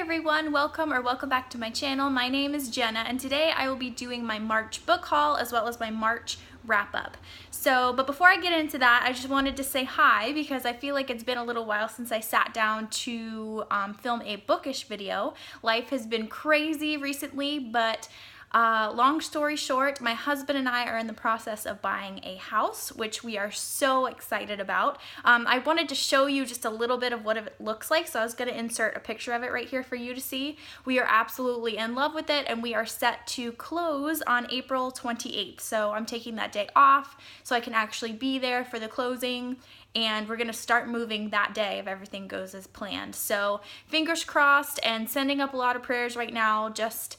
everyone, welcome back to my channel. My name is Jenna and today I will be doing my March book haul as well as my March wrap up. But before I get into that, I just wanted to say hi because I feel like it's been a little while since I sat down to film a Bookish video. Life has been crazy recently, but long story short, my husband and I are in the process of buying a house, which we are so excited about. I wanted to show you just a little bit of what it looks like, so I was going to insert a picture of it right here for you to see. We are absolutely in love with it, and we are set to close on April 28th, so I'm taking that day off so I can actually be there for the closing, and we're going to start moving that day if everything goes as planned. So fingers crossed and sending up a lot of prayers right now, just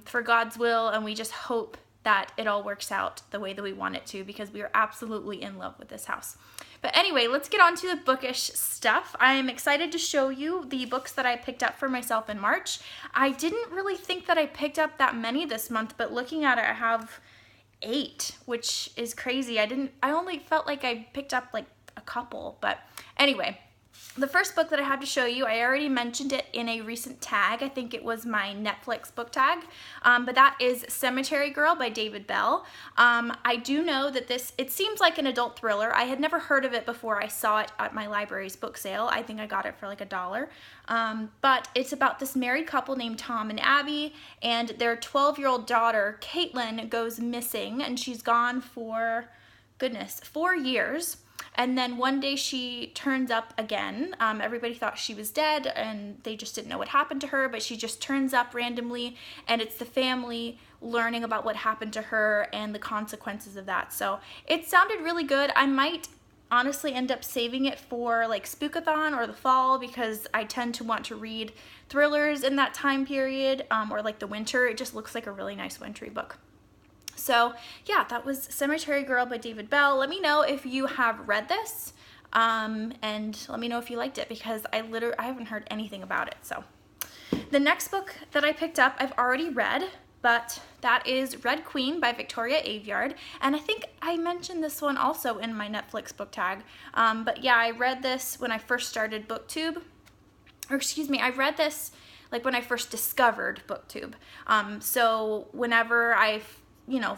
for God's will, and we just hope that it all works out the way that we want it to because we are absolutely in love with this house. But anyway, let's get on to the Bookish stuff. I'm excited to show you the books that I picked up for myself in March. I didn't really think that I picked up that many this month, but looking at it, I have 8, which is crazy. I only felt like I picked up like a couple, but anyway. The first book that I have to show you, I already mentioned it in a recent tag. I think it was my Netflix book tag, but that is Cemetery Girl by David Bell. I do know that it seems like an adult thriller. I had never heard of it before I saw it at my library's book sale. I think I got it for like $1. But it's about this married couple named Tom and Abby, and their 12-year-old daughter, Caitlin, goes missing, and she's gone for, goodness, 4 years. And then one day she turns up again. Everybody thought she was dead and they just didn't know what happened to her, but she just turns up randomly, and it's the family learning about what happened to her and the consequences of that. So it sounded really good. I might honestly end up saving it for like Spookathon or the fall because I tend to want to read thrillers in that time period, or like the winter. It just looks like a really nice wintry book. So yeah, that was Cemetery Girl by David Bell. Let me know if you have read this, and let me know if you liked it because I haven't heard anything about it. So the next book that I picked up, I've already read, but that is Red Queen by Victoria Aveyard, and I think I mentioned this one also in my Netflix book tag. But yeah, I read this when I first started BookTube, or excuse me, I read this like when I first discovered BookTube. So whenever I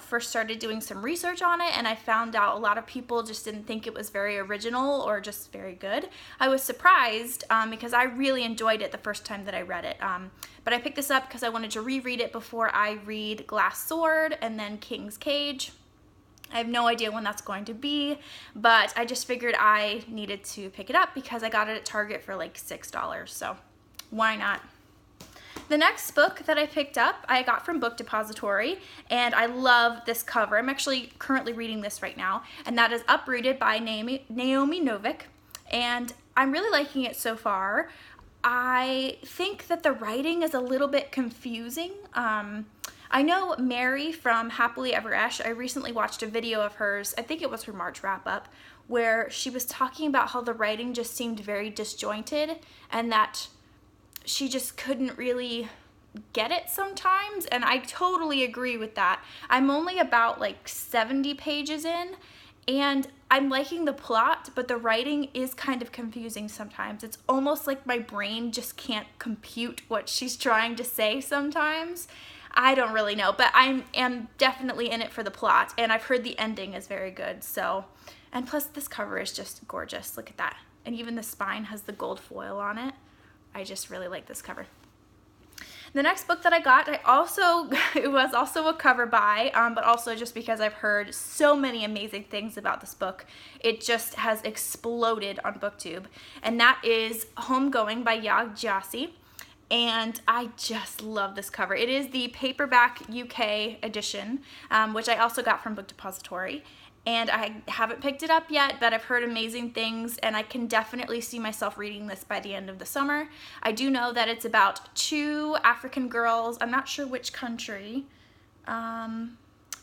first started doing some research on it, and I found out a lot of people just didn't think it was very original or just very good. I was surprised because I really enjoyed it the first time that I read it. But I picked this up because I wanted to reread it before I read Glass Sword and then King's Cage. I have no idea when that's going to be, but I just figured I needed to pick it up because I got it at Target for like $6, so why not? The next book that I picked up, I got from Book Depository, and I love this cover. I'm actually currently reading this right now, and that is Uprooted by Naomi Novik, and I'm really liking it so far. I think that the writing is a little bit confusing. I know Mary from Happily Ever Esh, I recently watched a video of hers, I think it was her March wrap-up, where she was talking about how the writing just seemed very disjointed, and that she just couldn't really get it sometimes, and I totally agree with that. I'm only about like 70 pages in, and I'm liking the plot, but the writing is kind of confusing sometimes. It's almost like my brain just can't compute what she's trying to say sometimes. I don't really know, but I am definitely in it for the plot, and I've heard the ending is very good, so. And plus this cover is just gorgeous. Look at that. And even the spine has the gold foil on it. I just really like this cover. The next book that I got, it was also a cover buy, but also just because I've heard so many amazing things about this book. It just has exploded on BookTube, and that is Homegoing by Yag Gyasi. And I just love this cover. It is the paperback UK edition, which I also got from Book Depository. And I haven't picked it up yet, but I've heard amazing things, and I can definitely see myself reading this by the end of the summer. I do know that it's about 2 African girls. I'm not sure which country. Let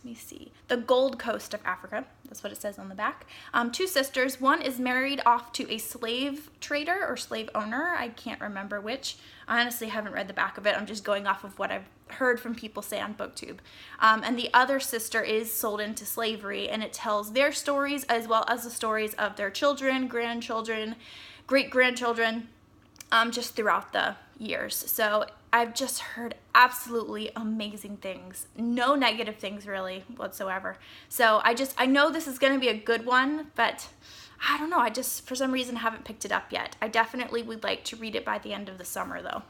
me see. The Gold Coast of Africa. That's what it says on the back. 2 sisters. One is married off to a slave trader or slave owner. I can't remember which. I honestly haven't read the back of it. I'm just going off of what I've heard from people say on BookTube. And the other sister is sold into slavery, and it tells their stories as well as the stories of their children, grandchildren, great-grandchildren, just throughout the years. So I've just heard absolutely amazing things. No negative things really whatsoever. So I know this is going to be a good one, but I don't know. I just, for some reason, haven't picked it up yet. I definitely would like to read it by the end of the summer though.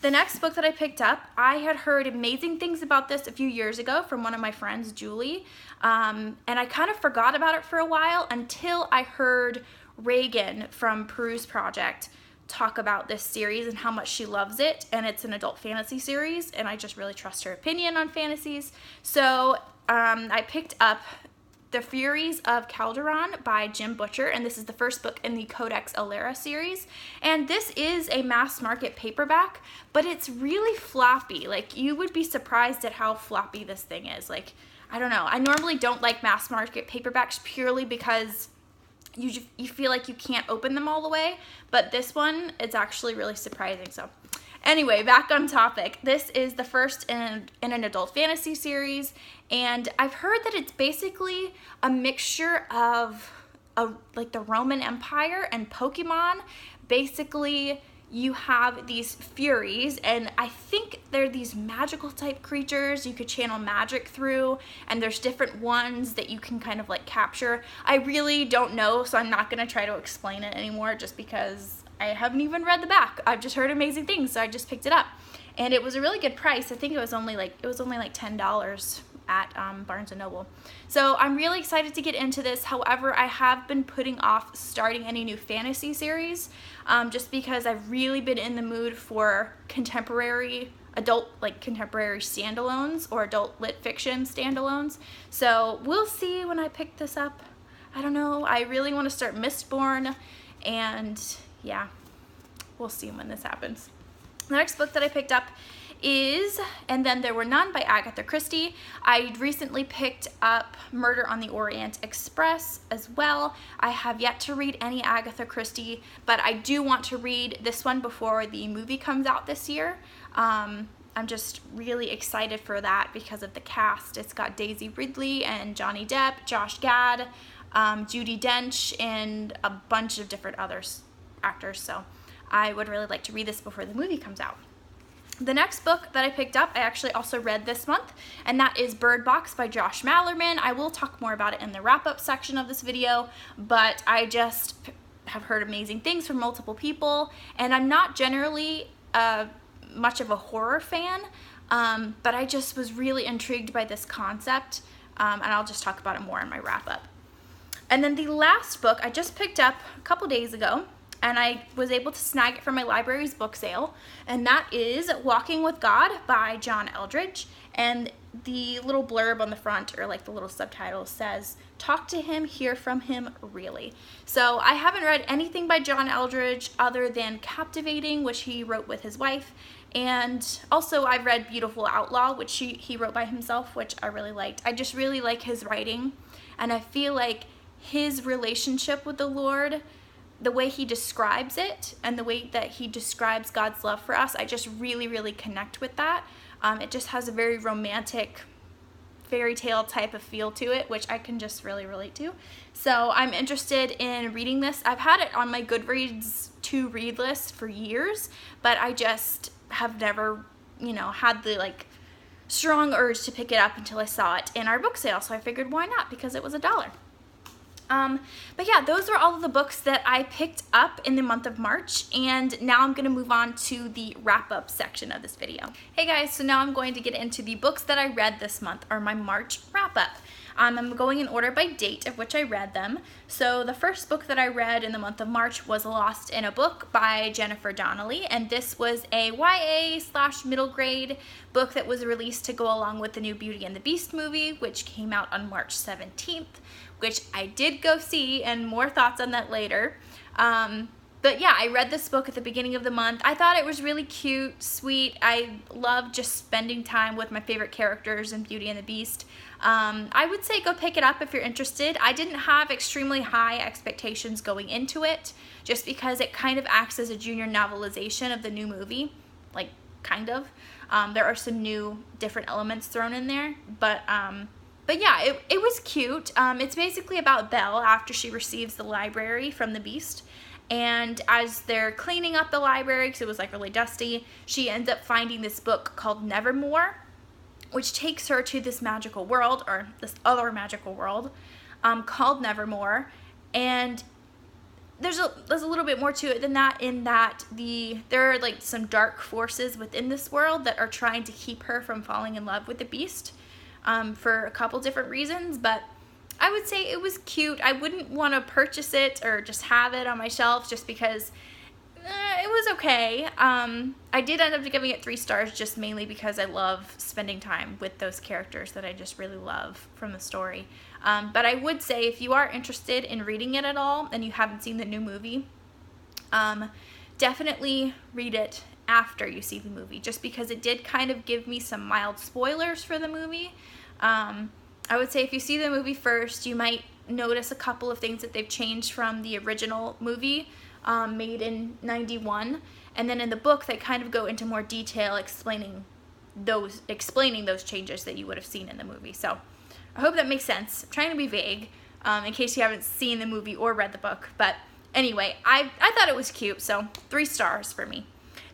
The next book that I picked up, I had heard amazing things about this a few years ago from one of my friends, Julie, and I kind of forgot about it for a while until I heard Reagan from Peruse Project talk about this series and how much she loves it, and it's an adult fantasy series, and I just really trust her opinion on fantasies. So I picked up The Furies of Calderon by Jim Butcher, and this is the first book in the Codex Alera series. And this is a mass market paperback, but it's really floppy. Like, you would be surprised at how floppy this thing is. Like, I don't know. I normally don't like mass market paperbacks purely because you feel like you can't open them all the way, but this one, it's actually really surprising. So anyway, back on topic. This is the first in an adult fantasy series, and I've heard that it's basically a mixture of like the Roman Empire and Pokemon. Basically, you have these Furies, and I think they're these magical type creatures you could channel magic through, and there's different ones that you can kind of like capture. I really don't know, so I'm not going to try to explain it anymore just because I haven't even read the back. I've just heard amazing things, so I just picked it up. And it was a really good price. I think it was only like $10 at Barnes & Noble. So I'm really excited to get into this. However, I have been putting off starting any new fantasy series just because I've really been in the mood for contemporary contemporary standalones or adult lit fiction standalones. So we'll see when I pick this up. I don't know. I really want to start Mistborn, and yeah, we'll see when this happens. The next book that I picked up is And Then There Were None by Agatha Christie. I recently picked up Murder on the Orient Express as well. I have yet to read any Agatha Christie, but I do want to read this one before the movie comes out this year. I'm just really excited for that because of the cast. It's got Daisy Ridley and Johnny Depp, Josh Gad, Judi Dench, and a bunch of different other actors. So I would really like to read this before the movie comes out. The next book that I picked up, I actually also read this month, and that is Bird Box by Josh Malerman. I will talk more about it in the wrap-up section of this video, but I just have heard amazing things from multiple people, and I'm not generally much of a horror fan, but I just was really intrigued by this concept, and I'll just talk about it more in my wrap-up. And then the last book I just picked up a couple days ago, and I was able to snag it from my library's book sale, and that is Walking with God by John Eldredge. And the little blurb on the front, or like the little subtitle, says, "Talk to him, hear from him, really." So I haven't read anything by John Eldredge other than Captivating, which he wrote with his wife, and also I've read Beautiful Outlaw, which he wrote by himself, which I really liked. I just really like his writing, and I feel like his relationship with the Lord, the way he describes it and the way that he describes God's love for us, I just really, really connect with that. It just has a very romantic fairy tale type of feel to it, which I can just really relate to. So I'm interested in reading this. I've had it on my Goodreads to read list for years, but I just have never, had the strong urge to pick it up until I saw it in our book sale. So I figured, why not? Because it was $1. But yeah, those are all of the books that I picked up in the month of March, and now I'm going to move on to the wrap-up section of this video. Hey guys, so now I'm going to get into the books that I read this month, or my March wrap-up. I'm going in order by date of which I read them. So the first book that I read in the month of March was Lost in a Book by Jennifer Donnelly, and this was a YA/middle grade book that was released to go along with the new Beauty and the Beast movie, which came out on March 17th, which I did go see, and more thoughts on that later. But yeah, I read this book at the beginning of the month. I thought it was really cute, sweet. I love just spending time with my favorite characters in Beauty and the Beast. I would say go pick it up if you're interested. I didn't have extremely high expectations going into it, just because it kind of acts as a junior novelization of the new movie, kind of. There are some new different elements thrown in there, but yeah, it was cute. It's basically about Belle after she receives the library from the Beast, And as they're cleaning up the library, because it was like really dusty, she ends up finding this book called Nevermore, which takes her to this magical world, or this other magical world, called Nevermore. And there's a little bit more to it than that, in that there are like some dark forces within this world that are trying to keep her from falling in love with the Beast, for a couple different reasons. But I would say it was cute. I wouldn't want to purchase it or just have it on my shelf just because it was okay. I did end up giving it 3 stars, just mainly because I love spending time with those characters that I just really love from the story. But I would say, if you are interested in reading it at all and you haven't seen the new movie, definitely read it after you see the movie, just because it did kind of give me some mild spoilers for the movie. I would say if you see the movie first, you might notice a couple of things that they've changed from the original movie, made in '91, and then in the book they kind of go into more detail explaining those changes that you would have seen in the movie. So I hope that makes sense. I'm trying to be vague, in case you haven't seen the movie or read the book. But anyway, I thought it was cute, so 3 stars for me.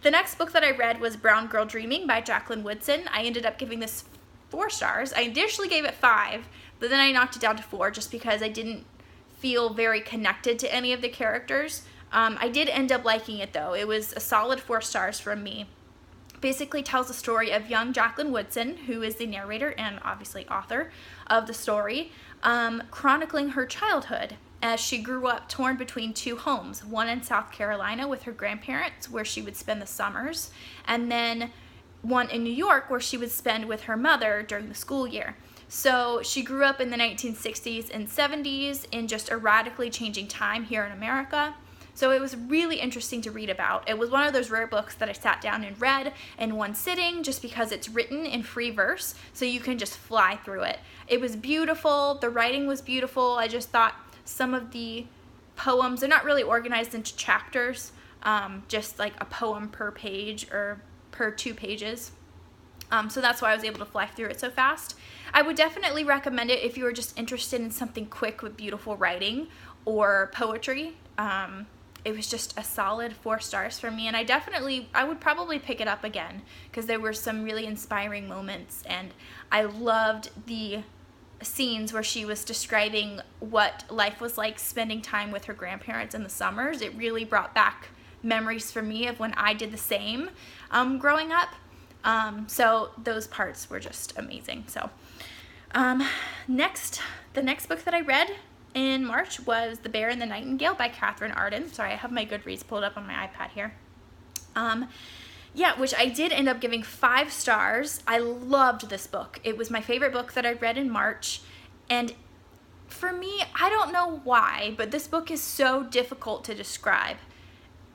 The next book that I read was Brown Girl Dreaming by Jacqueline Woodson. I ended up giving this 4 stars. I initially gave it 5, but then I knocked it down to 4 just because I didn't feel very connected to any of the characters. I did end up liking it though. It was a solid 4 stars from me. Basically tells the story of young Jacqueline Woodson, who is the narrator and obviously author of the story, chronicling her childhood as she grew up torn between 2 homes, one in South Carolina with her grandparents where she would spend the summers, and then one in New York where she would spend with her mother during the school year. So she grew up in the 1960s and 70s in just a radically changing time here in America. So it was really interesting to read about. It was one of those rare books that I sat down and read in one sitting, just because it's written in free verse, so you can just fly through it. It was beautiful. The writing was beautiful. I just thought some of the poems, they're not really organized into chapters, just like a poem per page or per 2 pages. So that's why I was able to fly through it so fast. I would definitely recommend it if you were just interested in something quick with beautiful writing or poetry. It was just a solid 4 stars for me, and I would probably pick it up again because there were some really inspiring moments, and I loved the scenes where she was describing what life was like spending time with her grandparents in the summers. It really brought back memories for me of when I did the same growing up. So those parts were just amazing. So the next book that I read in March was The Bear and the Nightingale by Catherine Arden. Sorry, I have my Goodreads pulled up on my iPad here. Which I did end up giving 5 stars. I loved this book. It was my favorite book that I read in March. And for me, I don't know why, but this book is so difficult to describe.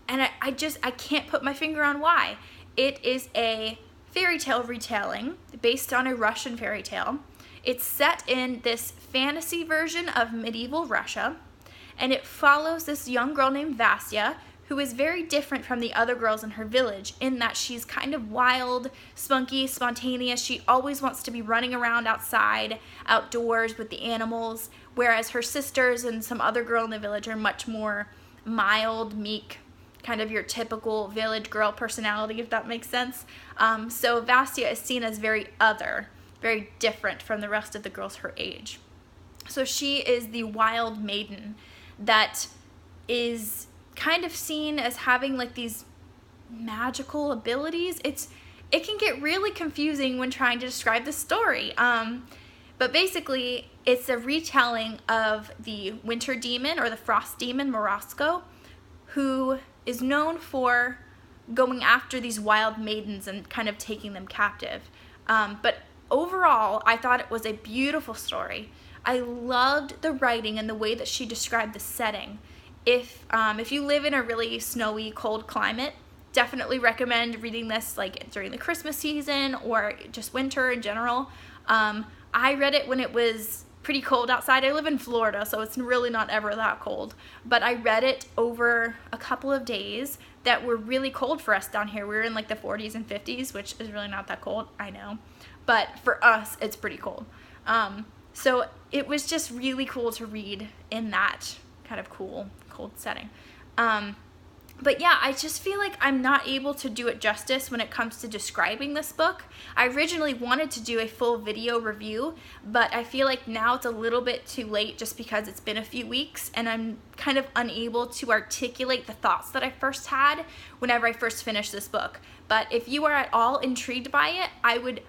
And I can't put my finger on why. It is a fairy tale retelling based on a Russian fairy tale. It's set in this fantasy version of medieval Russia, and it follows this young girl named Vasya, who is very different from the other girls in her village in that she's kind of wild, spunky, spontaneous. She always wants to be running around outside, outdoors with the animals, whereas her sisters and some other girl in the village are much more mild, meek, kind of your typical village girl personality, if that makes sense. So Vasya is seen as very other, very different from the rest of the girls her age. So she is the wild maiden that is kind of seen as having like these magical abilities. It can get really confusing when trying to describe the story. But basically, it's a retelling of the winter demon or the frost demon, Morosco, who is known for going after these wild maidens and kind of taking them captive. But overall, I thought it was a beautiful story. I loved the writing and the way that she described the setting. If you live in a really snowy, cold climate, definitely recommend reading this like during the Christmas season or just winter in general. I read it when it was pretty cold outside. I live in Florida, so it's really not ever that cold. But I read it over a couple of days that were really cold for us down here. We were in like the 40s and 50s, which is really not that cold, I know. But for us, it's pretty cold. So it was just really cool to read in that kind of cold setting. But yeah, I just feel like I'm not able to do it justice when it comes to describing this book. I originally wanted to do a full video review, but I feel like now it's a little bit too late just because it's been a few weeks and I'm kind of unable to articulate the thoughts that I first had whenever I first finished this book. But if you are at all intrigued by it, I would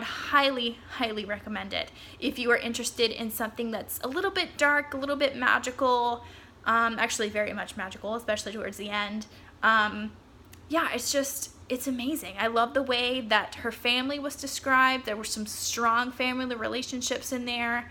highly, highly recommend it. If you are interested in something that's a little bit dark, a little bit magical, actually very much magical, especially towards the end. Yeah, it's amazing. I love the way that her family was described. There were some strong family relationships in there,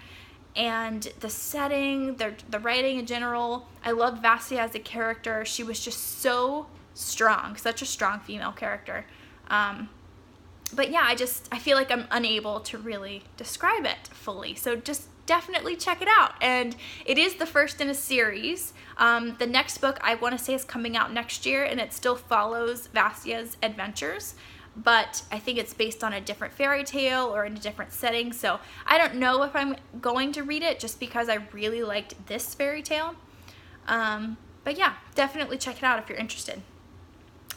and the setting, the writing in general. I loved Vasya as a character. She was just so strong, such a strong female character. But yeah, I feel like I'm unable to really describe it fully. So just definitely check it out. And it is the first in a series. The next book I want to say is coming out next year, and it still follows Vasya's adventures, but I think it's based on a different fairy tale or in a different setting. So I don't know if I'm going to read it just because I really liked this fairy tale. But yeah, definitely check it out if you're interested.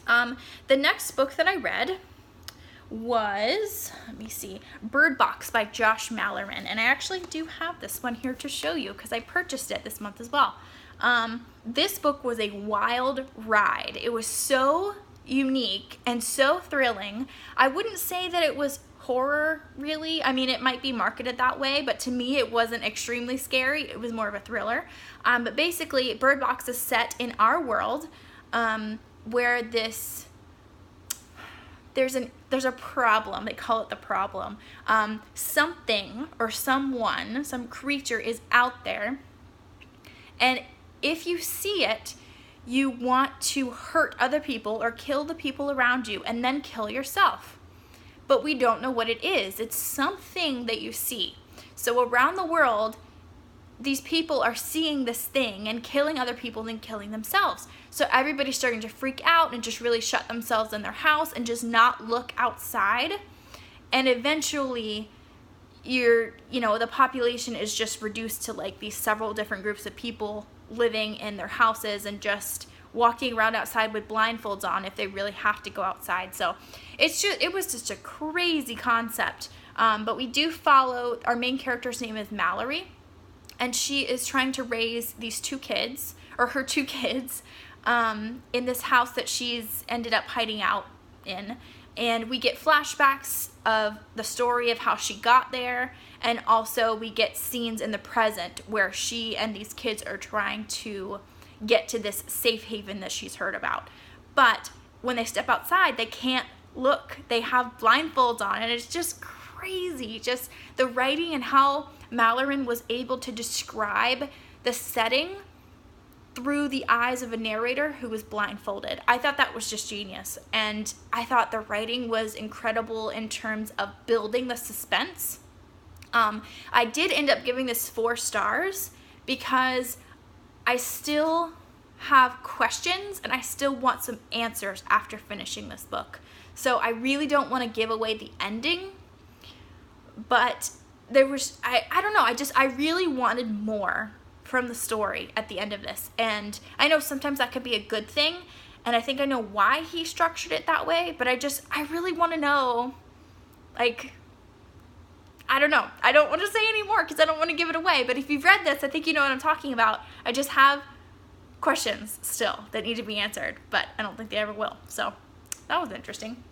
The next book that I read was, let me see, Bird Box by Josh Malerman, and I actually do have this one here to show you because I purchased it this month as well. This book was a wild ride. It was so unique and so thrilling. I wouldn't say that it was horror, really. I mean, it might be marketed that way, but to me it wasn't extremely scary. It was more of a thriller. But basically, Bird Box is set in our world, where there's a problem. They call it the problem. Something or someone, some creature is out there, and if you see it, you want to hurt other people or kill the people around you and then kill yourself. But we don't know what it is. It's something that you see. So around the world, these people are seeing this thing and killing other people and killing themselves. So everybody's starting to freak out and just really shut themselves in their house and just not look outside. And eventually the population is just reduced to like these several different groups of people living in their houses and just walking around outside with blindfolds on if they really have to go outside. So it was just a crazy concept. But we do follow, our main character's name is Mallory, and she is trying to raise these two kids, or her two kids, in this house that she's ended up hiding out in. And we get flashbacks of the story of how she got there, and also we get scenes in the present where she and these kids are trying to get to this safe haven that she's heard about. But when they step outside, they can't look. They have blindfolds on, and it's just crazy. Just the writing and how Malerman was able to describe the setting through the eyes of a narrator who was blindfolded. I thought that was just genius, and I thought the writing was incredible in terms of building the suspense. I did end up giving this 4 stars because I still have questions and I still want some answers after finishing this book. So I really don't want to give away the ending, but there was, I don't know, I really wanted more from the story at the end of this. And I know sometimes that could be a good thing, and I think I know why he structured it that way, but I really want to know, like, I don't know. I don't want to say any more because I don't want to give it away, but if you've read this, I think you know what I'm talking about. I just have questions still that need to be answered, but I don't think they ever will. So that was interesting.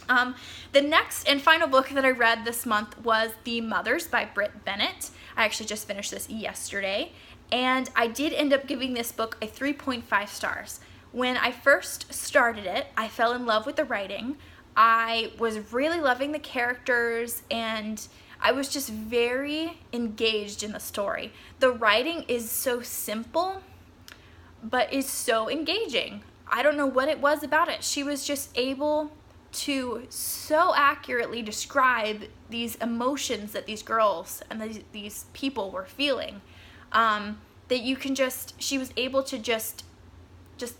The next and final book that I read this month was The Mothers by Britt Bennett. I actually just finished this yesterday, and I did end up giving this book a 3.5 stars. When I first started it, I fell in love with the writing. I was really loving the characters, and I was just very engaged in the story. The writing is so simple, but is so engaging. I don't know what it was about it. She was just able to so accurately describe these emotions that these girls and these people were feeling, that you can she was able to just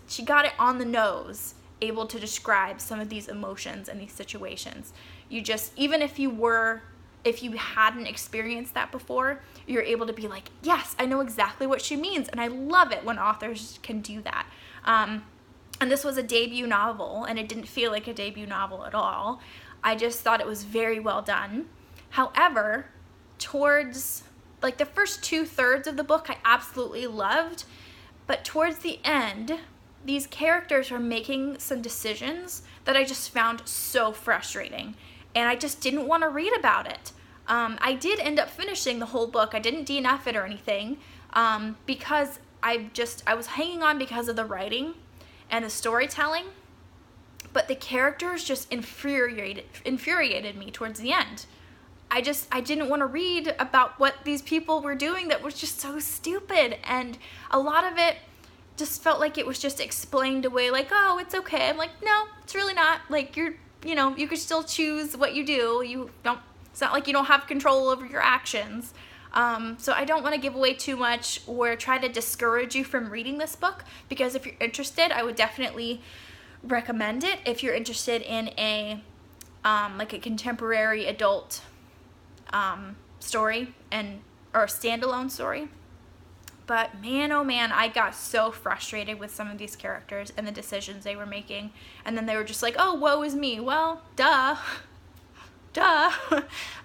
she got it on the nose, able to describe some of these emotions and these situations. Even if you were if you hadn't experienced that before, you're able to be like, yes, I know exactly what she means. And I love it when authors can do that. And this was a debut novel, and it didn't feel like a debut novel at all. I just thought it was very well done. However, towards like the first 2/3 of the book I absolutely loved, but towards the end, these characters were making some decisions that I just found so frustrating, and I just didn't want to read about it. I did end up finishing the whole book. I didn't DNF it or anything, because I was hanging on because of the writing and the storytelling, but the characters just infuriated me towards the end. I didn't want to read about what these people were doing that was just so stupid, and a lot of it just felt like it was just explained away, like, oh, it's okay. I'm like, no, it's really not. Like, you could still choose what you do. It's not like you don't have control over your actions. So I don't want to give away too much or try to discourage you from reading this book, because if you're interested, I would definitely recommend it if you're interested in a like a contemporary adult story or standalone story. But man, oh man, I got so frustrated with some of these characters and the decisions they were making, and then they were just like, oh, woe is me. Well, duh.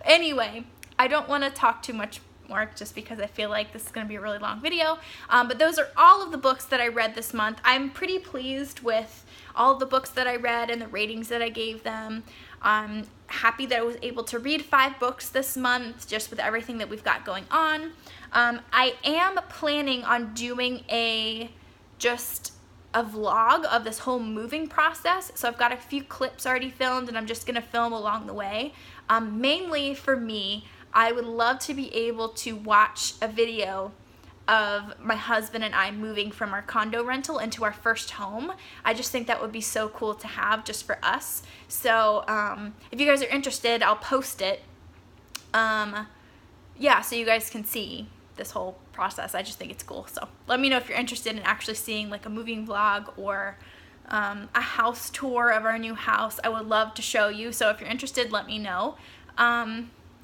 Anyway, I don't want to talk too much more just because I feel like this is going to be a really long video, but those are all of the books that I read this month. I'm pretty pleased with all of the books that I read and the ratings that I gave them. I'm happy that I was able to read 5 books this month, just with everything that we've got going on. I am planning on doing just a vlog of this whole moving process. So I've got a few clips already filmed, and I'm just going to film along the way. Mainly for me, I would love to be able to watch a video of my husband and I moving from our condo rental into our first home. I just think that would be so cool to have just for us. So if you guys are interested, I'll post it. Yeah, so you guys can see this whole process. I just think it's cool. So let me know if you're interested in actually seeing like a moving vlog or a house tour of our new house. I would love to show you. So if you're interested, let me know.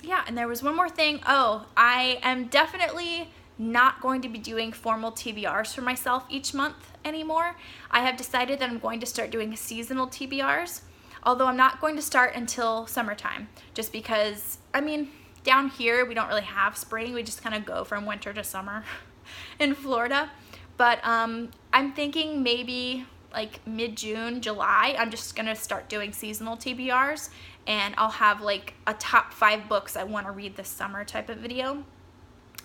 Yeah, and there was one more thing. Oh, I am definitely not going to be doing formal TBRs for myself each month anymore. I have decided that I'm going to start doing seasonal TBRs, although I'm not going to start until summertime, just because, I mean, down here we don't really have spring. We just kind of go from winter to summer in Florida. But I'm thinking maybe like mid-June, July, I'm just gonna start doing seasonal TBRs, and I'll have like a top 5 books I want to read this summer type of video.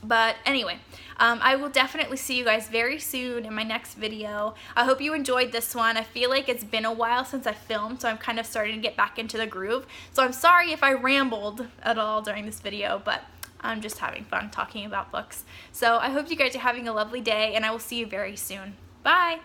But anyway, I will definitely see you guys very soon in my next video. I hope you enjoyed this one. I feel like it's been a while since I filmed, so I'm kind of starting to get back into the groove. So I'm sorry if I rambled at all during this video, but I'm just having fun talking about books. So I hope you guys are having a lovely day, and I will see you very soon. Bye!